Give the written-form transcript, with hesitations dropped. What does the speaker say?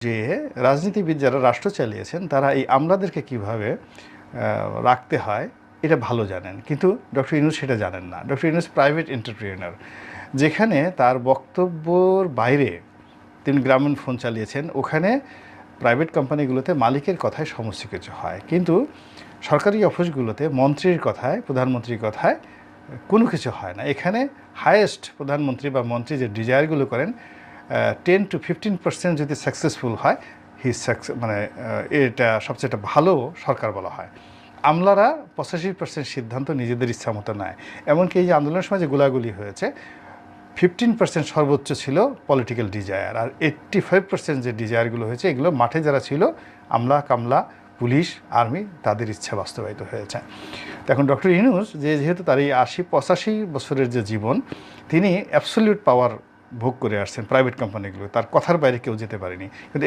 যে রাজনীতিবিদ যারা রাষ্ট্র চালিয়েছেন তারা এই আমলাদেরকে কিভাবে রাখতে হয় এটা ভালো জানেন, কিন্তু ডক্টর ইউনূস সেটা জানেন না। ডক্টর ইউনূস প্রাইভেট এন্টারপ্রেনার, যেখানে তার বক্তব্যর বাইরে তিনি গ্রামীণ ফোন চালিয়েছেন, ওখানে প্রাইভেট কোম্পানিগুলোতে মালিকের কথায় সমস্ত কিছু হয়, কিন্তু সরকারি অফিসগুলোতে মন্ত্রীর কথায়, প্রধানমন্ত্রীর কথায় কোনো কিছু হয় না। এখানে হায়েস্ট প্রধানমন্ত্রী বা মন্ত্রী যে ডিজায়ারগুলো করেন 10 to 15% যদি সাকসেসফুল হয় মানে এটা সবচেয়ে ভালো সরকার বলা হয়। আমলারা 85% সিদ্ধান্ত নিজেদের ইচ্ছা মতো নেয়। এমনকি এই যে আন্দোলনের সময় যে গোলাগুলি হয়েছে 15% সর্বোচ্চ ছিল পলিটিক্যাল ডিজায়ার, আর 85% যে ডিজায়ারগুলো হয়েছে এগুলো মাঠে যারা ছিল আমলা কামলা পুলিশ আর্মি তাদের ইচ্ছা বাস্তবায়িত হয়েছে। তো এখন ডক্টর ইউনূস যেহেতু তার এই 85 বছরের যে জীবন, তিনি অ্যাবসলিউট পাওয়ার ভোগ করে আসছেন প্রাইভেট কোম্পানিগুলো, তার কথার বাইরে কেউ যেতে পারেনি। কিন্তু